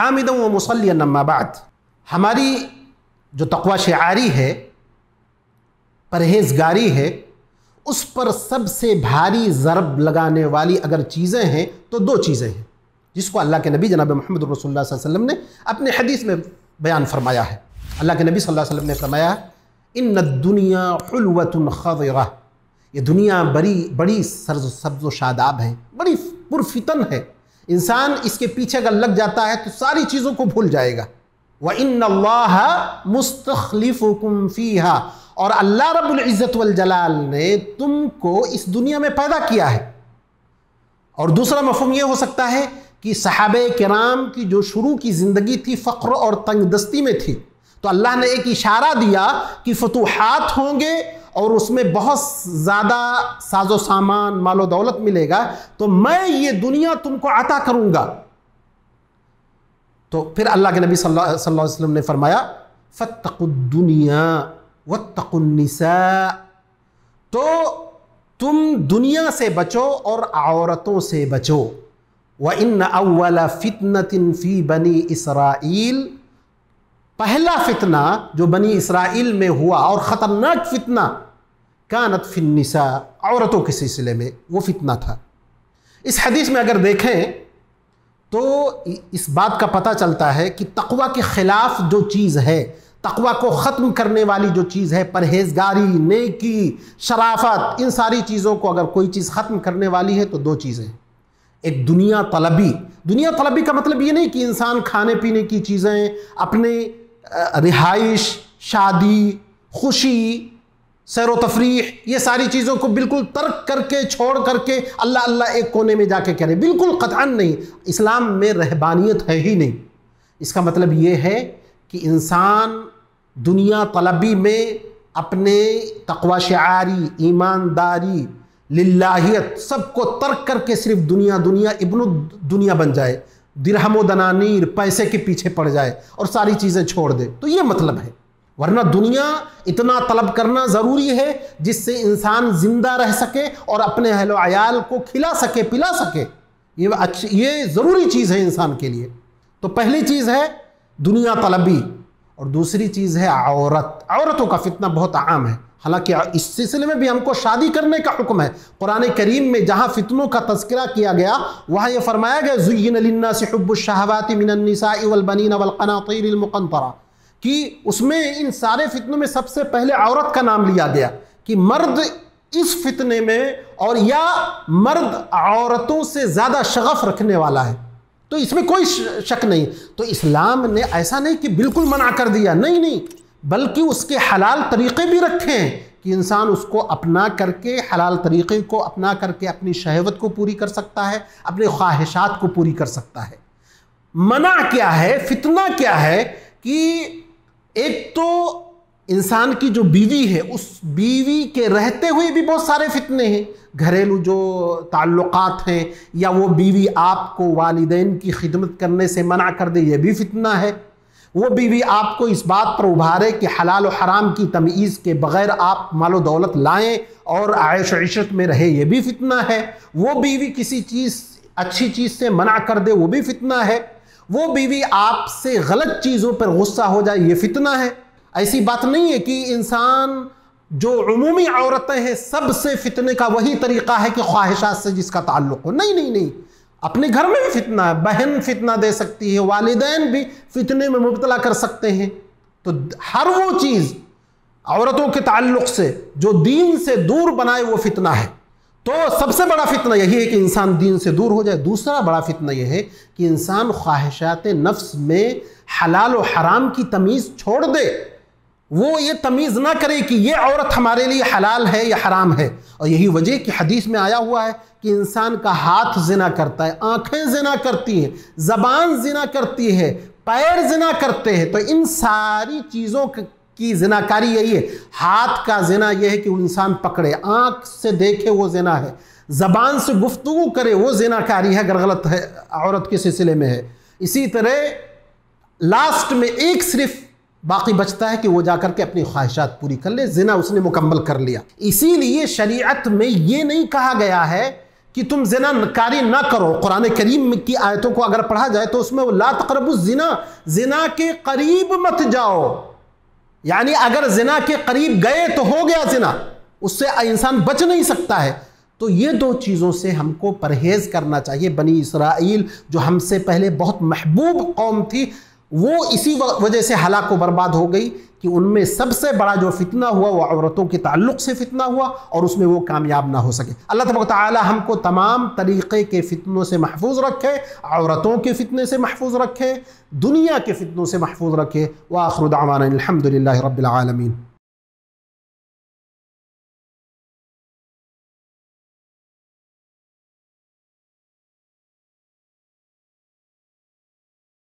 हामिदन व मुसल्लियन अम्मा बाद। हमारी जो तक़वा शिआरी है, परहेज़गारी है, उस पर सबसे भारी ज़रब लगाने वाली अगर चीज़ें हैं तो दो चीज़ें हैं, जिसको अल्लाह के नबी जनाब मोहम्मद रसूलुल्लाह सल्लल्लाहु अलैहि वसल्लम ने अपने हदीस में बयान फरमाया है। अल्लाह के नबी सल्लल्लाहु अलैहि वसल्लम ने फरमाया, इन्नद दुनिया हुल्वतुन खज़िरा, ये दुनिया बड़ी सब्ज़ शादाब है, बड़ी पुरफितन है। इंसान इसके पीछे अगर लग जाता है तो सारी चीज़ों को भूल जाएगा। व इन्नल्लाह मुस्तखलिफुकुम फ़ीहा, और अल्लाह रब्बुल इज़्ज़त वल जलाल ने तुमको इस दुनिया में पैदा किया है। और दूसरा मफ़हूम यह हो सकता है कि सहाबे किराम की जो शुरू की ज़िंदगी थी फ़क्र और तंगदस्ती में थी, तो अल्लाह ने एक इशारा दिया कि फतूहात होंगे और उसमें बहुत ज़्यादा साजो सामान मालो दौलत मिलेगा, तो मैं ये दुनिया तुमको अता करूँगा। तो फिर अल्लाह के नबी सल्लल्लाहु अलैहि वसल्लम ने फरमाया, फत्तकुद दुनिया वत्तकुन निसा, तो तुम दुनिया से बचो और औरतों से बचो। व इन्न अव्वला फितनतिन फ़ी बनी इसराइल, पहला फितना जो बनी इसराइल में हुआ और ख़तरनाक फितना, कानत फिन निसा, औरतों के सिलसिले में वो फितना था। इस हदीस में अगर देखें तो इस बात का पता चलता है कि तक़वा के ख़िलाफ़ जो चीज़ है, तक़वा को ख़त्म करने वाली जो चीज़ है, परहेज़गारी, नेकी, शराफत, इन सारी चीज़ों को अगर कोई चीज़ ख़त्म करने वाली है तो दो चीज़ें हैं। एक दुनिया तलबी। दुनिया तलबी का मतलब ये नहीं कि इंसान खाने पीने की चीज़ें, अपने रिहाइश, शादी, खुशी, सैर व तफरीह, ये सारी चीज़ों को बिल्कुल तर्क करके, छोड़ करके अल्लाह अल्लाह एक कोने में जाके करे, बिल्कुल क़तअन नहीं। इस्लाम में रहबानियत है ही नहीं। इसका मतलब ये है कि इंसान दुनिया तलबी में अपने तक़वा शिआरी, ईमानदारी, लिल्लाहियत सबको तर्क करके सिर्फ दुनिया दुनिया इब्नु दुनिया बन जाए, दिरहमो दनानीर, पैसे के पीछे पड़ जाए और सारी चीज़ें छोड़ दे, तो ये मतलब है। वरना दुनिया इतना तलब करना ज़रूरी है जिससे इंसान ज़िंदा रह सके और अपने अहल व अयाल को खिला सके, पिला सके। ये ज़रूरी चीज़ है इंसान के लिए। तो पहली चीज़ है दुनिया तलबी और दूसरी चीज़ है औरत। औरतों का फितना बहुत आम है, हालांकि इस सिलसिले में भी हमको शादी करने का हुक्म है। कुरान करीम में जहाँ फितनों का तज़किरा किया गया वहाँ ये फरमाया गया, ज़ुय्यिन लिन्नासि हुब्बुश शहवाति मिनन निसाइ वल बनीन वल क़नातीरिल मुक़ंतरा, कि उसमें इन सारे फितनों में सबसे पहले औरत का नाम लिया गया कि मर्द इस फितने में, और या मर्द औरतों से ज़्यादा शगफ रखने वाला है, तो इसमें कोई शक नहीं। तो इस्लाम ने ऐसा नहीं कि बिल्कुल मना कर दिया, नहीं, बल्कि उसके हलाल तरीक़े भी रखे हैं कि इंसान उसको अपना करके, हलाल तरीक़े को अपना करके अपनी शहवत को पूरी कर सकता है, अपने ख्वाहिशात को पूरी कर सकता है। मना क्या है, फितना क्या है कि एक तो इंसान की जो बीवी है, उस बीवी के रहते हुए भी बहुत सारे फितने हैं, घरेलू जो ताल्लुकात हैं, या वो बीवी आपको वालिदैन की खिदमत करने से मना कर दे, ये भी फितना है। वो बीवी आपको इस बात पर उभारे कि हलाल और हराम की तमीज़ के बग़ैर आप मालो दौलत लाएं और आयश इशरत में रहे, ये भी फितना है। वो बीवी किसी चीज़, अच्छी चीज़ से मना कर दे, वो भी फितना है। वो बीवी आपसे गलत चीज़ों पर गुस्सा हो जाए, ये फितना है। ऐसी बात नहीं है कि इंसान जो उमूमी औरतें हैं सबसे फितने का वही तरीक़ा है कि ख्वाहिशात से जिसका ताल्लुक़ हो, नहीं। अपने घर में भी फितना है, बहन फितना दे सकती है, वालिदैन भी फितने में मुब्तला कर सकते हैं। तो हर वो चीज़ औरतों के ताल्लुक़ से जो दीन से दूर बनाए वो फितना है। तो सबसे बड़ा फितना यही है कि इंसान दीन से दूर हो जाए। दूसरा बड़ा फितना यह है कि इंसान ख्वाहिशात नफ्स में हलाल और हराम की तमीज़ छोड़ दे, वो ये तमीज़ ना करे कि ये औरत हमारे लिए हलाल है या हराम है। और यही वजह कि हदीस में आया हुआ है कि इंसान का हाथ ज़िना करता है, आँखें ज़िना करती हैं, ज़बान ज़िना करती है, पैर ज़िना करते हैं। तो इन सारी चीज़ों की ज़िनाकारी यही है। हाथ का ज़िना यह है कि वो इंसान पकड़े, आँख से देखे वो ज़िना है, ज़बान से गुफ्तगू करे वो ज़िनाकारी है अगर गलत है औरत के सिलसिले में है। इसी तरह लास्ट में एक सिर्फ बाकी बचता है कि वो जाकर के अपनी ख्वाहिशात पूरी कर ले, ज़िना उसने मुकम्मल कर लिया। इसीलिए शरीयत में ये नहीं कहा गया है कि तुम ज़िनाकारी ना करो। कुरान करीम की आयतों को अगर पढ़ा जाए तो उसमें वो ला तक़रबु ज़िना, ज़िना के करीब मत जाओ, यानी अगर ज़िना के करीब गए तो हो गया ज़िना, उससे इंसान बच नहीं सकता है। तो ये दो चीज़ों से हमको परहेज़ करना चाहिए। बनी इसराइल जो हमसे पहले बहुत महबूब कौम थी, वो इसी वजह से हलाक व बर्बाद हो गई कि उनमें सबसे बड़ा जो फितना हुआ वो औरतों के ताल्लुक़ से फितना हुआ और उसमें वो कामयाब ना हो सके। अल्लाह तबारक व तआला हमको तमाम तरीक़े के फितनों से महफूज रखे, औरतों के फितने से महफूज रखे, दुनिया के फितनों से महफूज रखे। व आखिरु दावाना अल्हम्दुलिल्लाहि रब्बिल आलमीन।